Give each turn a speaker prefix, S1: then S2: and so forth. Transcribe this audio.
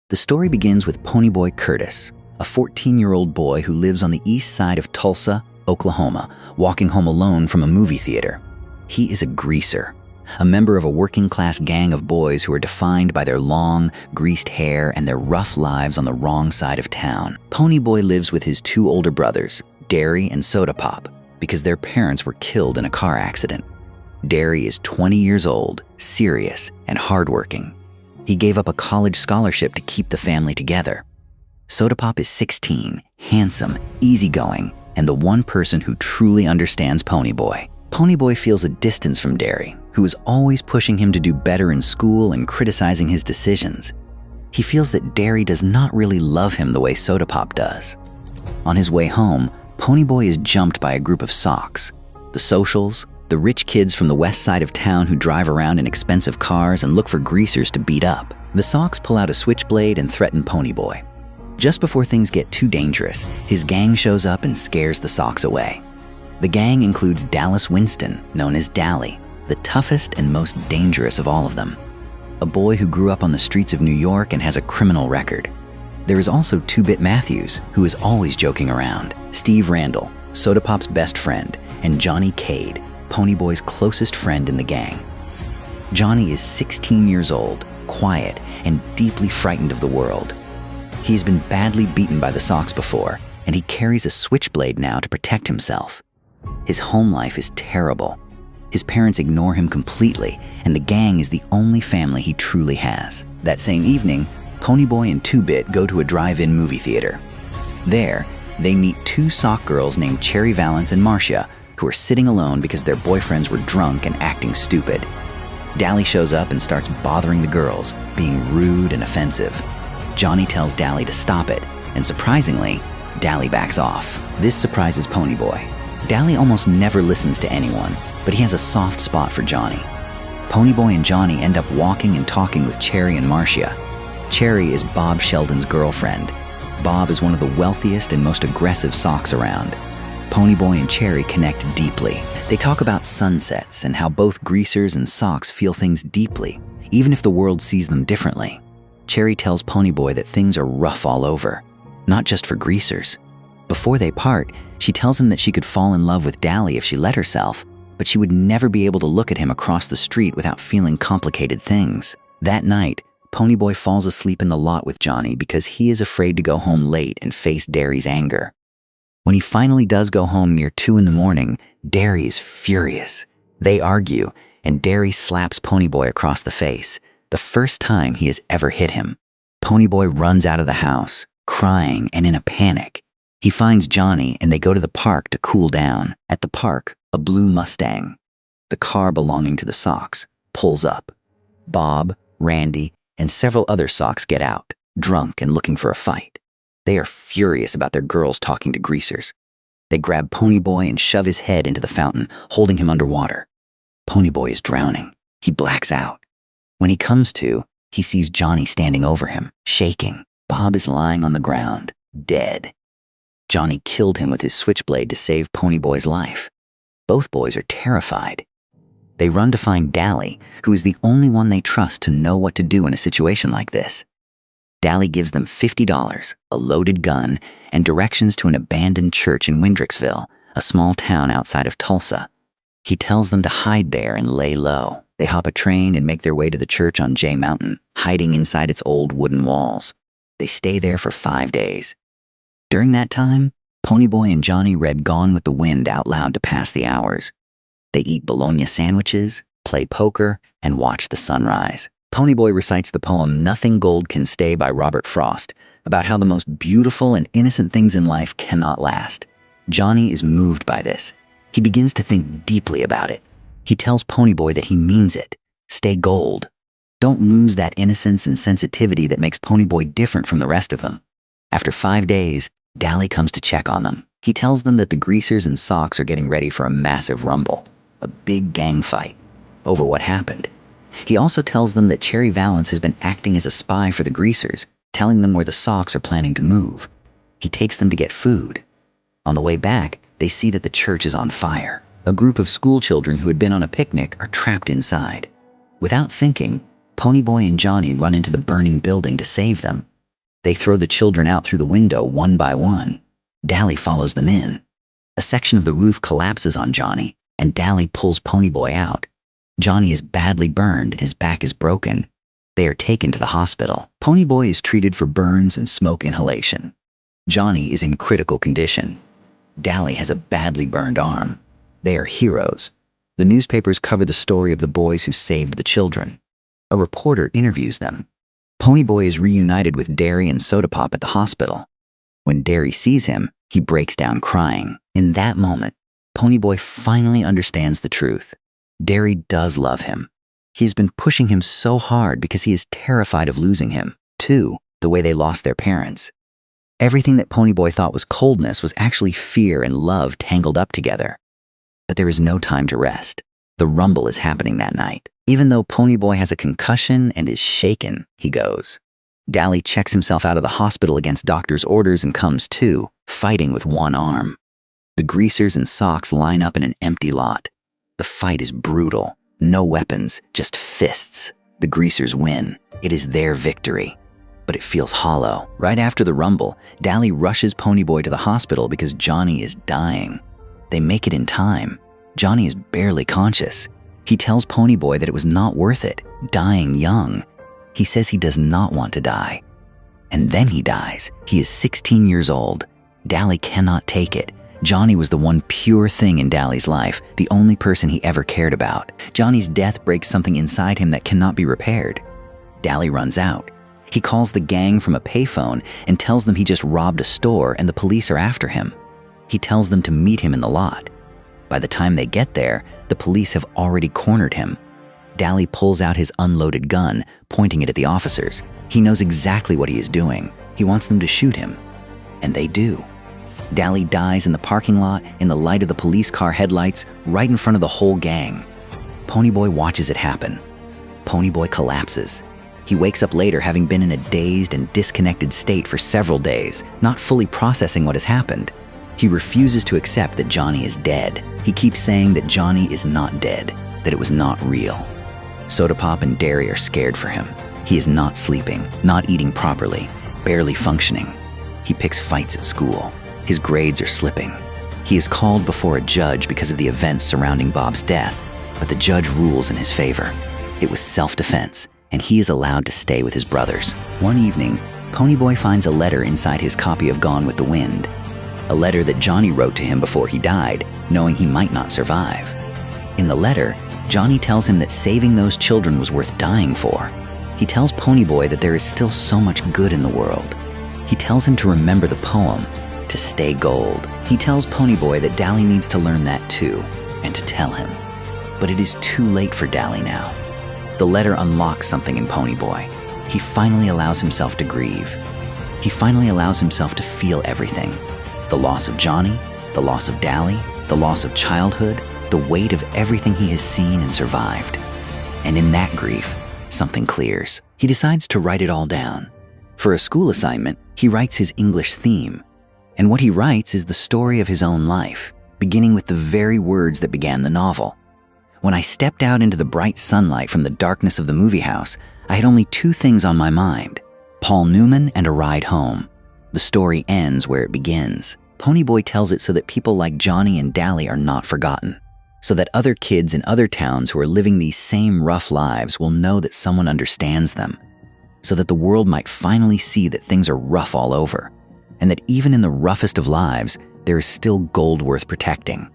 S1: The story begins with Ponyboy Curtis, a 14-year-old boy who lives on the east side of Tulsa, Oklahoma, walking home alone from a movie theater. He is a greaser, a member of a working-class gang of boys who are defined by their long, greased hair and their rough lives on the wrong side of town. Ponyboy lives with his two older brothers, Derry and Soda Pop, because their parents were killed in a car accident. Derry is 20 years old, serious, and hardworking. He gave up a college scholarship to keep the family together. Soda Pop is 16, handsome, easygoing, and the one person who truly understands Ponyboy. Ponyboy feels a distance from Derry, who is always pushing him to do better in school and criticizing his decisions. He feels that Derry does not really love him the way Soda Pop does. On his way home, Ponyboy is jumped by a group of socks. The socials, the rich kids from the west side of town who drive around in expensive cars and look for greasers to beat up. The socks pull out a switchblade and threaten Ponyboy. Just before things get too dangerous, his gang shows up and scares the socks away. The gang includes Dallas Winston, known as Dally, the toughest and most dangerous of all of them. A boy who grew up on the streets of New York and has a criminal record. There is also 2-Bit Matthews, who is always joking around, Steve Randall, Soda Pop's best friend, and Johnny Cade, Ponyboy's closest friend in the gang. Johnny is 16 years old, quiet, and deeply frightened of the world. He has been badly beaten by the socks before, and he carries a switchblade now to protect himself. His home life is terrible. His parents ignore him completely, and the gang is the only family he truly has. That same evening, Ponyboy and 2-Bit go to a drive-in movie theater. There, they meet 2 sock girls named Cherry Valance and Marcia, who are sitting alone because their boyfriends were drunk and acting stupid. Dally shows up and starts bothering the girls, being rude and offensive. Johnny tells Dally to stop it, and surprisingly, Dally backs off. This surprises Ponyboy. Dally almost never listens to anyone, but he has a soft spot for Johnny. Ponyboy and Johnny end up walking and talking with Cherry and Marcia. Cherry is Bob Sheldon's girlfriend. Bob is one of the wealthiest and most aggressive socks around. Ponyboy and Cherry connect deeply. They talk about sunsets and how both greasers and socks feel things deeply, even if the world sees them differently. Cherry tells Ponyboy that things are rough all over, not just for greasers. Before they part, she tells him that she could fall in love with Dally if she let herself, but she would never be able to look at him across the street without feeling complicated things. That night, Ponyboy falls asleep in the lot with Johnny because he is afraid to go home late and face Derry's anger. When he finally does go home near 2 in the morning, Derry is furious. They argue, and Derry slaps Ponyboy across the face, the first time he has ever hit him. Ponyboy runs out of the house, crying and in a panic. He finds Johnny and they go to the park to cool down. At the park, a blue Mustang, the car belonging to the socks, pulls up. Bob, Randy, and several other socks get out, drunk and looking for a fight. They are furious about their girls talking to greasers. They grab Ponyboy and shove his head into the fountain, holding him underwater. Ponyboy is drowning. He blacks out. When he comes to, he sees Johnny standing over him, shaking. Bob is lying on the ground, dead. Johnny killed him with his switchblade to save Ponyboy's life. Both boys are terrified. They run to find Dally, who is the only one they trust to know what to do in a situation like this. Dally gives them $50, a loaded gun, and directions to an abandoned church in Windricksville, a small town outside of Tulsa. He tells them to hide there and lay low. They hop a train and make their way to the church on Jay Mountain, hiding inside its old wooden walls. They stay there for 5 days. During that time, Ponyboy and Johnny read Gone with the Wind out loud to pass the hours. They eat bologna sandwiches, play poker, and watch the sunrise. Ponyboy recites the poem Nothing Gold Can Stay by Robert Frost, about how the most beautiful and innocent things in life cannot last. Johnny is moved by this. He begins to think deeply about it. He tells Ponyboy that he means it. Stay gold. Don't lose that innocence and sensitivity that makes Ponyboy different from the rest of them. After 5 days, Dally comes to check on them. He tells them that the greasers and socks are getting ready for a massive rumble, a big gang fight, over what happened. He also tells them that Cherry Valance has been acting as a spy for the greasers, telling them where the socks are planning to move. He takes them to get food. On the way back, they see that the church is on fire. A group of school children who had been on a picnic are trapped inside. Without thinking, Ponyboy and Johnny run into the burning building to save them. They throw the children out through the window one by one. Dally follows them in. A section of the roof collapses on Johnny, and Dally pulls Ponyboy out. Johnny is badly burned and his back is broken. They are taken to the hospital. Ponyboy is treated for burns and smoke inhalation. Johnny is in critical condition. Dally has a badly burned arm. They are heroes. The newspapers cover the story of the boys who saved the children. A reporter interviews them. Ponyboy is reunited with Derry and Soda Pop at the hospital. When Derry sees him, he breaks down crying. In that moment, Ponyboy finally understands the truth. Derry does love him. He has been pushing him so hard because he is terrified of losing him, too, the way they lost their parents. Everything that Ponyboy thought was coldness was actually fear and love tangled up together. But there is no time to rest. The rumble is happening that night. Even though Ponyboy has a concussion and is shaken, he goes. Dally checks himself out of the hospital against doctor's orders and comes to, fighting with one arm. The greasers and socks line up in an empty lot. The fight is brutal. No weapons, just fists. The greasers win. It is their victory. But it feels hollow. Right after the rumble, Dally rushes Ponyboy to the hospital because Johnny is dying. They make it in time. Johnny is barely conscious. He tells Ponyboy that it was not worth it, dying young. He says he does not want to die. And then he dies. He is 16 years old. Dally cannot take it. Johnny was the one pure thing in Dally's life, the only person he ever cared about. Johnny's death breaks something inside him that cannot be repaired. Dally runs out. He calls the gang from a payphone and tells them he just robbed a store and the police are after him. He tells them to meet him in the lot. By the time they get there, the police have already cornered him. Dally pulls out his unloaded gun, pointing it at the officers. He knows exactly what he is doing. He wants them to shoot him. And they do. Dally dies in the parking lot in the light of the police car headlights right in front of the whole gang. Ponyboy watches it happen. Ponyboy collapses. He wakes up later having been in a dazed and disconnected state for several days, not fully processing what has happened. He refuses to accept that Johnny is dead. He keeps saying that Johnny is not dead, that it was not real. Soda Pop and Derry are scared for him. He is not sleeping, not eating properly, barely functioning. He picks fights at school. His grades are slipping. He is called before a judge because of the events surrounding Bob's death, but the judge rules in his favor. It was self-defense, and he is allowed to stay with his brothers. One evening, Ponyboy finds a letter inside his copy of Gone with the Wind. A letter that Johnny wrote to him before he died, knowing he might not survive. In the letter, Johnny tells him that saving those children was worth dying for. He tells Ponyboy that there is still so much good in the world. He tells him to remember the poem, to stay gold. He tells Ponyboy that Dally needs to learn that too, and to tell him. But it is too late for Dally now. The letter unlocks something in Ponyboy. He finally allows himself to grieve. He finally allows himself to feel everything. The loss of Johnny, the loss of Dally, the loss of childhood, the weight of everything he has seen and survived. And in that grief, something clears. He decides to write it all down. For a school assignment, he writes his English theme. And what he writes is the story of his own life, beginning with the very words that began the novel. When I stepped out into the bright sunlight from the darkness of the movie house, I had only two things on my mind: Paul Newman and a ride home. The story ends where it begins. Ponyboy tells it so that people like Johnny and Dally are not forgotten, so that other kids in other towns who are living these same rough lives will know that someone understands them, so that the world might finally see that things are rough all over, and that even in the roughest of lives, there is still gold worth protecting.